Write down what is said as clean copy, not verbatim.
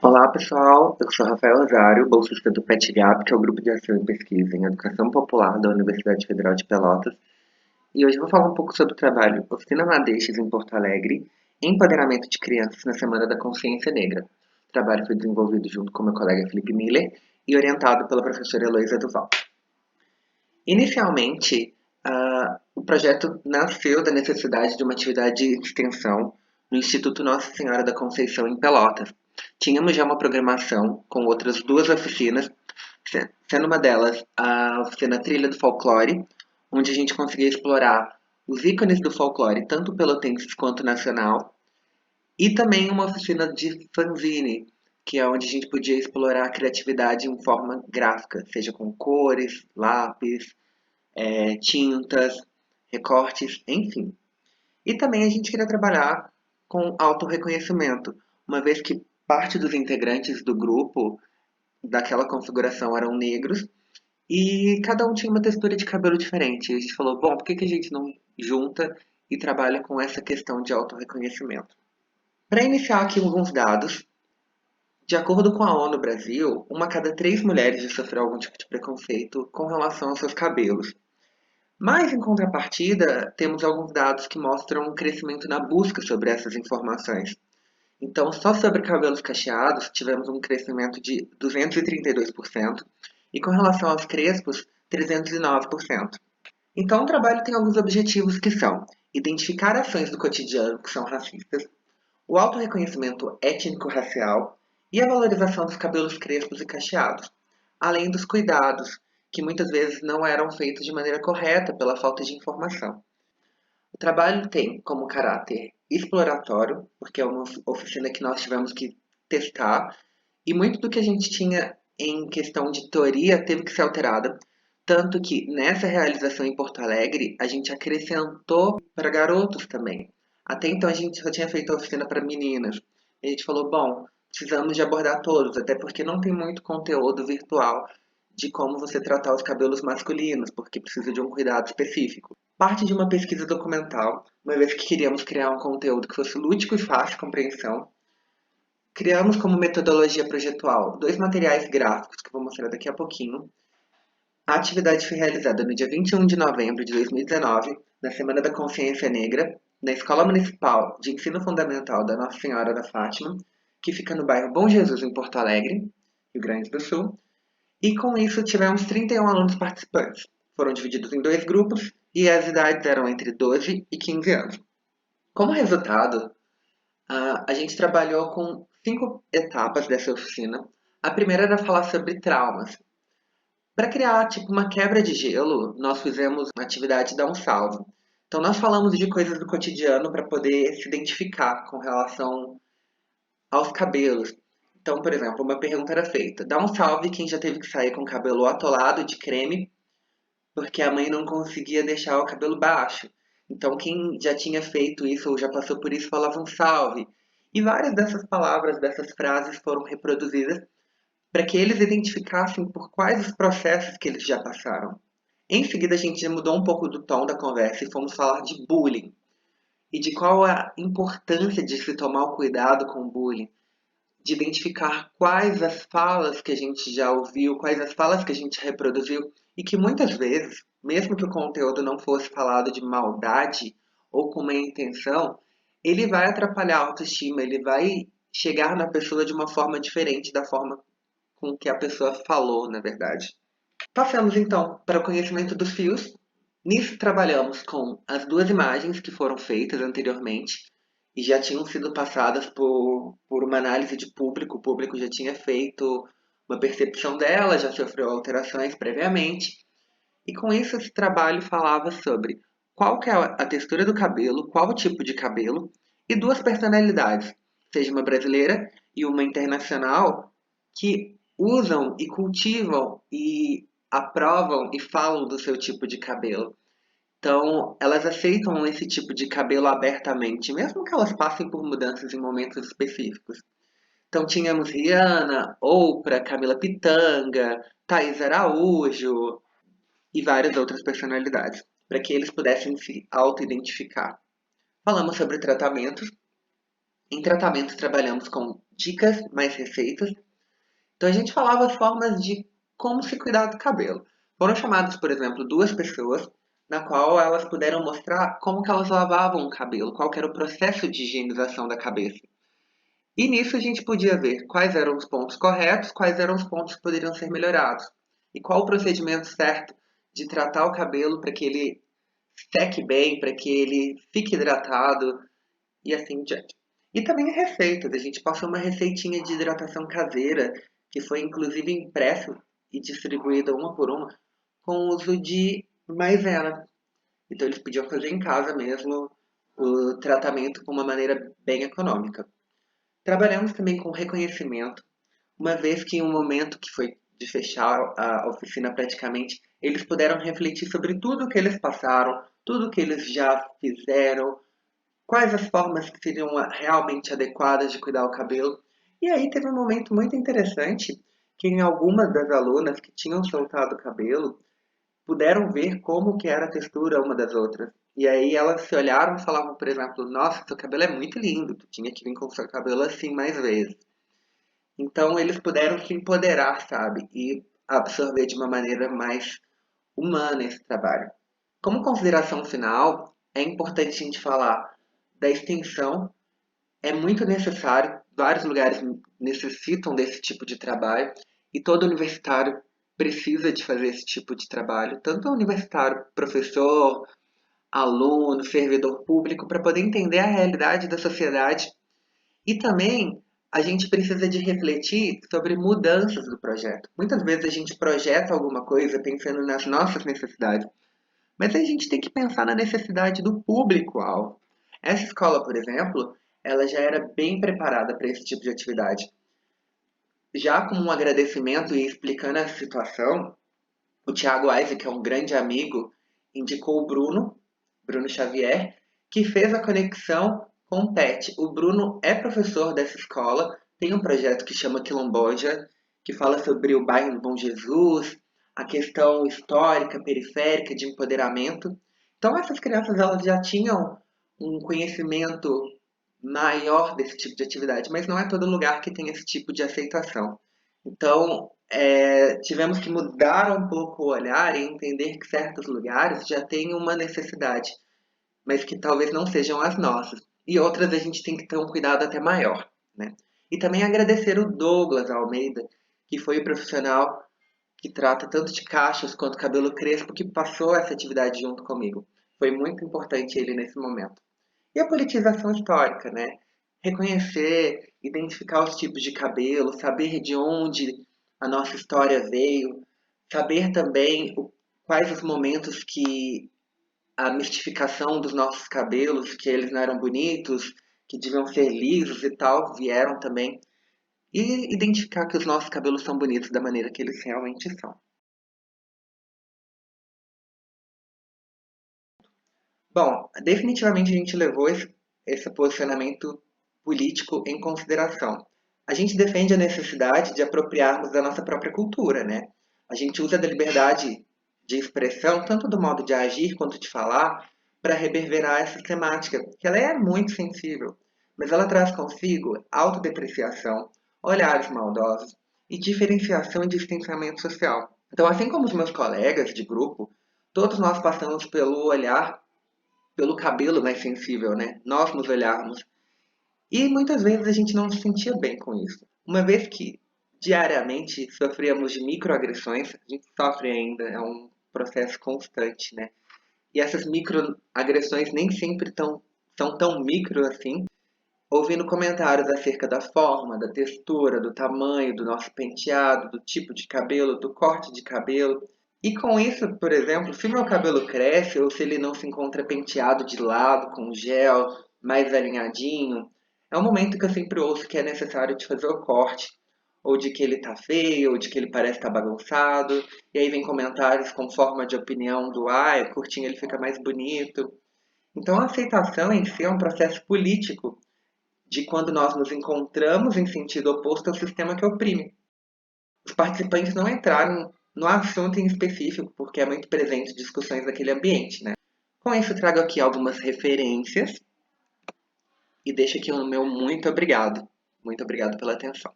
Olá pessoal, eu sou Rafael Rosário, bolsista do PetGap, que é o Grupo de Ação e Pesquisa em Educação Popular da Universidade Federal de Pelotas, e hoje eu vou falar um pouco sobre o trabalho Oficina Madeixes em Porto Alegre, Empoderamento de Crianças na Semana da Consciência Negra. O trabalho foi desenvolvido junto com meu colega Felipe Miller e orientado pela professora Heloísa Duval. Inicialmente, o projeto nasceu da necessidade de uma atividade de extensão no Instituto Nossa Senhora da Conceição, em Pelotas. Tínhamos já uma programação com outras duas oficinas, sendo uma delas a oficina Trilha do Folclore, onde a gente conseguia explorar os ícones do folclore, tanto pelotenses quanto nacional, e também uma oficina de fanzine, que é onde a gente podia explorar a criatividade em forma gráfica, seja com cores, lápis, tintas, recortes, enfim. E também a gente queria trabalhar com autorreconhecimento, uma vez que parte dos integrantes do grupo daquela configuração eram negros e cada um tinha uma textura de cabelo diferente. E a gente falou, bom, por que a gente não junta e trabalha com essa questão de autorreconhecimento? Para iniciar aqui alguns dados, de acordo com a ONU Brasil, uma a cada 3 mulheres já sofreu algum tipo de preconceito com relação aos seus cabelos. Mas, em contrapartida, temos alguns dados que mostram um crescimento na busca sobre essas informações. Então, só sobre cabelos cacheados, tivemos um crescimento de 232%, e com relação aos crespos, 309%. Então, o trabalho tem alguns objetivos que são identificar ações do cotidiano que são racistas, o autorreconhecimento étnico-racial e a valorização dos cabelos crespos e cacheados, além dos cuidados, que muitas vezes não eram feitos de maneira correta pela falta de informação. O trabalho tem como caráter exploratório, porque é uma oficina que nós tivemos que testar, e muito do que a gente tinha em questão de teoria teve que ser alterada, tanto que nessa realização em Porto Alegre a gente acrescentou para garotos também. Até então a gente só tinha feito a oficina para meninas. E a gente falou, bom, precisamos de abordar todos, até porque não tem muito conteúdo virtual de como você tratar os cabelos masculinos, porque precisa de um cuidado específico. Parte de uma pesquisa documental, uma vez que queríamos criar um conteúdo que fosse lúdico e fácil de compreensão, criamos como metodologia projetual 2 materiais gráficos que eu vou mostrar daqui a pouquinho. A atividade foi realizada no dia 21 de novembro de 2019, na Semana da Consciência Negra, na Escola Municipal de Ensino Fundamental da Nossa Senhora da Fátima, que fica no bairro Bom Jesus, em Porto Alegre, Rio Grande do Sul. E com isso tivemos 31 alunos participantes. Foram divididos em 2 grupos e as idades eram entre 12 e 15 anos. Como resultado, a gente trabalhou com 5 etapas dessa oficina. A primeira era falar sobre traumas. Para criar tipo uma quebra de gelo, nós fizemos uma atividade Dá um Salve. Então nós falamos de coisas do cotidiano para poder se identificar com relação aos cabelos. Então, por exemplo, uma pergunta era feita: dá um salve quem já teve que sair com o cabelo atolado de creme porque a mãe não conseguia deixar o cabelo baixo. Então, quem já tinha feito isso ou já passou por isso falava um salve. E várias dessas palavras, dessas frases foram reproduzidas para que eles identificassem por quais os processos que eles já passaram. Em seguida, a gente mudou um pouco do tom da conversa e fomos falar de bullying e de qual a importância de se tomar o cuidado com o bullying, de identificar quais as falas que a gente já ouviu, quais as falas que a gente reproduziu e que muitas vezes, mesmo que o conteúdo não fosse falado de maldade ou com uma intenção, ele vai atrapalhar a autoestima, ele vai chegar na pessoa de uma forma diferente da forma com que a pessoa falou, na verdade. Passamos então para o conhecimento dos fios. Nisso trabalhamos com as 2 imagens que foram feitas anteriormente e já tinham sido passadas por uma análise de público. O público já tinha feito uma percepção dela, já sofreu alterações previamente. E com isso esse trabalho falava sobre qual que é a textura do cabelo, qual o tipo de cabelo e 2 personalidades, seja uma brasileira e uma internacional, que usam e cultivam e aprovam e falam do seu tipo de cabelo. Então, elas aceitam esse tipo de cabelo abertamente, mesmo que elas passem por mudanças em momentos específicos. Então, tínhamos Rihanna, Oprah, Camila Pitanga, Thaís Araújo e várias outras personalidades, para que eles pudessem se auto-identificar. Falamos sobre tratamentos. Em tratamento, trabalhamos com dicas mais receitas. Então, a gente falava as formas de como se cuidar do cabelo. Foram chamadas, por exemplo, duas pessoas, na qual elas puderam mostrar como que elas lavavam o cabelo, qual que era o processo de higienização da cabeça. E nisso a gente podia ver quais eram os pontos corretos, quais eram os pontos que poderiam ser melhorados. E qual o procedimento certo de tratar o cabelo para que ele seque bem, para que ele fique hidratado e assim em diante. E também receitas. A gente passou uma receitinha de hidratação caseira, que foi inclusive impresso e distribuída uma por uma, com o uso de maisena. Então eles podiam fazer em casa mesmo o tratamento com uma maneira bem econômica. Trabalhamos também com reconhecimento, uma vez que em um momento que foi de fechar a oficina praticamente, eles puderam refletir sobre tudo o que eles passaram, tudo o que eles já fizeram, quais as formas que seriam realmente adequadas de cuidar o cabelo. E aí teve um momento muito interessante que em algumas das alunas que tinham soltado o cabelo puderam ver como que era a textura uma das outras. E aí elas se olharam e falavam, por exemplo, nossa, seu cabelo é muito lindo, tu tinha que vir com seu cabelo assim mais vezes. Então eles puderam se empoderar, sabe? E absorver de uma maneira mais humana esse trabalho. Como consideração final, é importante a gente falar da extensão. É muito necessário, vários lugares necessitam desse tipo de trabalho e todo universitário precisa de fazer esse tipo de trabalho, tanto universitário, professor, aluno, servidor público, para poder entender a realidade da sociedade. E também a gente precisa de refletir sobre mudanças do projeto. Muitas vezes a gente projeta alguma coisa pensando nas nossas necessidades, mas a gente tem que pensar na necessidade do público-alvo. Essa escola, por exemplo, ela já era bem preparada para esse tipo de atividade. Já como um agradecimento e explicando a situação, o Thiago Isaac, que é um grande amigo, indicou o Bruno Xavier, que fez a conexão com o PET. O Bruno é professor dessa escola, tem um projeto que chama Quilomboja, que fala sobre o bairro do Bom Jesus, a questão histórica, periférica, de empoderamento. Então essas crianças elas já tinham um conhecimento maior desse tipo de atividade, mas não é todo lugar que tem esse tipo de aceitação. Então, tivemos que mudar um pouco o olhar e entender que certos lugares já têm uma necessidade, mas que talvez não sejam as nossas. E outras a gente tem que ter um cuidado até maior, né? E também agradecer o Douglas Almeida, que foi o profissional que trata tanto de cachos quanto cabelo crespo, que passou essa atividade junto comigo. Foi muito importante ele nesse momento. E a politização histórica, né? Reconhecer, identificar os tipos de cabelo, saber de onde a nossa história veio, saber também quais os momentos que a mistificação dos nossos cabelos, que eles não eram bonitos, que deviam ser lisos e tal, vieram também. E identificar que os nossos cabelos são bonitos da maneira que eles realmente são. Bom, definitivamente a gente levou esse posicionamento político em consideração. A gente defende a necessidade de apropriarmos da nossa própria cultura, né? A gente usa da liberdade de expressão, tanto do modo de agir quanto de falar, para reverberar essa temática, que ela é muito sensível, mas ela traz consigo autodepreciação, olhares maldosos e diferenciação e distanciamento social. Então, assim como os meus colegas de grupo, todos nós passamos pelo olhar pelo cabelo mais sensível, né? Nós nos olharmos. E muitas vezes a gente não se sentia bem com isso. Uma vez que diariamente sofríamos de microagressões, a gente sofre ainda, é um processo constante, né? E essas microagressões nem sempre são tão micro assim. Ouvindo comentários acerca da forma, da textura, do tamanho do nosso penteado, do tipo de cabelo, do corte de cabelo. E com isso, por exemplo, se meu cabelo cresce ou se ele não se encontra penteado de lado, com gel, mais alinhadinho, é um momento que eu sempre ouço que é necessário de fazer o corte. Ou de que ele tá feio, ou de que ele parece estar bagunçado. E aí vem comentários com forma de opinião do curtinho ele fica mais bonito. Então a aceitação em si é um processo político de quando nós nos encontramos em sentido oposto ao sistema que oprime. Os participantes não entraram no assunto em específico, porque é muito presente em discussões daquele ambiente, né? Com isso, trago aqui algumas referências. e deixo aqui o meu muito obrigado. Muito obrigado pela atenção.